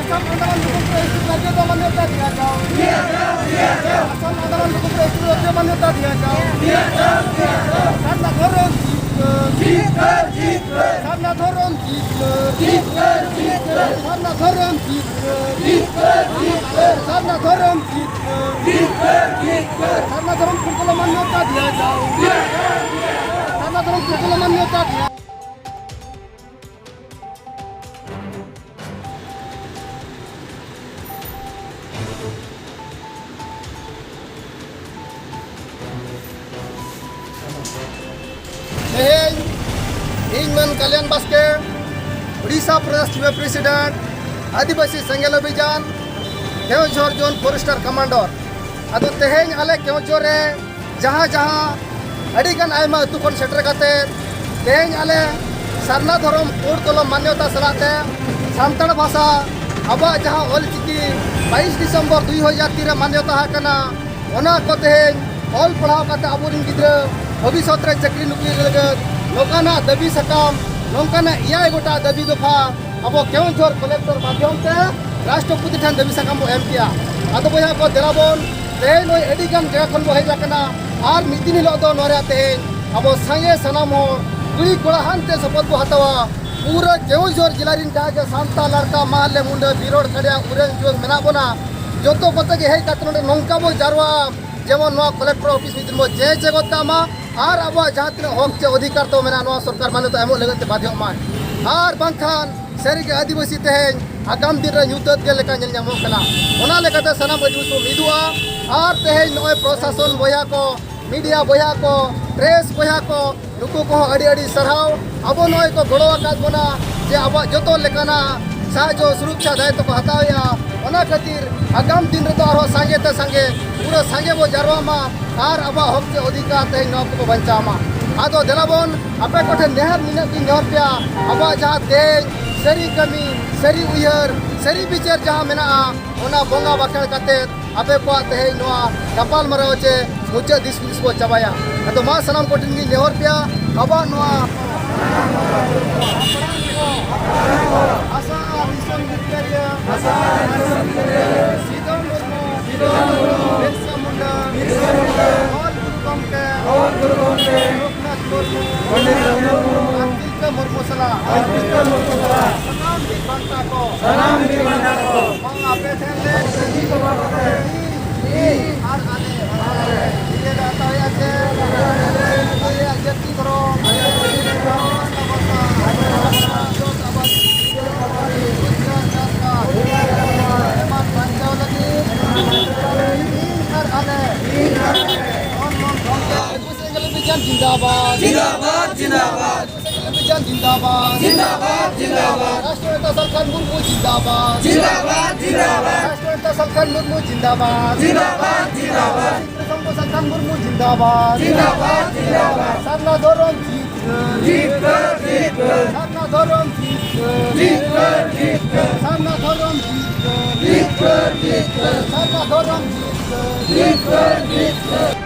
Asam Andalan Hukum Presiden Raja Manyata दिया जाओ Asam Andalan Hukum Presiden Raja Manyata दिया जाओ Karena dorong karena dorong karena dorong karena dorong karena dorong Kurkula Manyata दिया जाओ karena dorong Kurkula Manyata दिया Ingman Kalian Baske, Odisha Pradesh Chief President, Adivasi Sengel Abhijan, Keonjhor Zone Forester Commander. Ado teheng ale Keonjhor re jaha adigan aima atu kon setter kate teheng ale sarna dhorom Kurkula Manyata salate santal bhasha aba jaha ol chiki 22 December 2003 re manyata hakana ona ko teheng ol padhaw kate aburin gidra bhavishyat re chakri nukri lagat लोकाना दबी सकम नौकाना इया गोटा दबी दफा अब Keonjhar collector माध्यम से राष्ट्रपति ठान दबी सकम बो एम किया आदो बया को देराबन तेन नय एडिगान जगह खन बो हेजाकना आर मिदिन हिलो दो नोरे तेन अब संगे सनाम हो कुड़ी कोड़ा हानते शपथ बो हतावा पूरा केवंझर जिला रिन जागे सांता लड़का माले मुंडे बिरोड खड़िया उरेन जो मेना बोना जोतो पते के हे कातन नौका बो जारवा जेमन नो कलेक्टर ऑफिस मिदिन बो जे जगतामा और अब जहाँ तीन हक चे अधिकार तो मेना सरकार मान्यता एमो लगते बाध्य मान और बांखान सारी के आदिवासी तेहें आगाम दिन रे ᱧᱩᱛᱟᱹᱛ ᱜᱮ ᱞᱮᱠᱟ ᱧᱮᱞ ᱧᱟᱢᱚᱜ ᱠᱟᱱᱟ ᱚᱱᱟ ᱞᱮᱠᱟᱛᱮ ᱥᱟᱱᱟᱢ ᱟᱹᱫᱤᱵᱟᱹᱥᱤ ᱠᱚ ᱢᱤᱫᱩᱜᱼᱟ ᱟᱨ ᱛᱮᱦᱮᱧ ᱱᱚᱜᱼᱚᱭ ᱯᱨᱚᱥᱟᱥᱚᱱ ᱵᱚᱭᱦᱟ ᱠᱚ मीडिया बया को प्रेस बया को नुकु को अड़ी सरहाव अब नय को गड़ो आकाद बना जे अब जो लेकाना साहजो सुरक्षा दायित्व को हताया ओना खातिर आगाम दिन रे तो आरो संगे ते संगे पूरा संगे बो जारवामा और अब हक के अधिकार ते न को बंचामा आदो देलाबन आपे कोठे नेहर मिनट की नेहर पिया अब जहां तेज सरी कमी सरी उयहर सरी बिचार जहां मेना ओना बोंगा बाकड़ कते आपे को ते नोआ गपाल मराव चे मुझे दिस को चाबाया तो मा सनाम कोटिन की नेहर पिया अब नोआ आसा मिशन गिरिया आसा मिशन गिरिया सीधो मुर्मू बिरसा मुंडा और गुरु गोमटे लोकनाथ मुर्मू पंडित रघुनाथ मुर्मू सला सलाम दी बनता को मां आपे थे सही को बात है और आने ये जाता है अच्छे ये जल्दी करो जिंदाबाद जिंदाबाद जिंदाबाद जिंदाबाद जिंदाबाद जिंदाबाद राष्ट्रनेता सरकार मुर्मू जिंदाबाद जिंदाबाद जिंदाबाद राष्ट्रनेता सरकार मुर्मू जिंदाबाद जिंदाबाद जिंदाबाद सरकार मुर्मू जिंदाबाद जिंदाबाद जिंदाबाद सरना धोरण जीत कर सरना धोरण जीत कर सरना धोरण जीत कर सरना धोरण जीत कर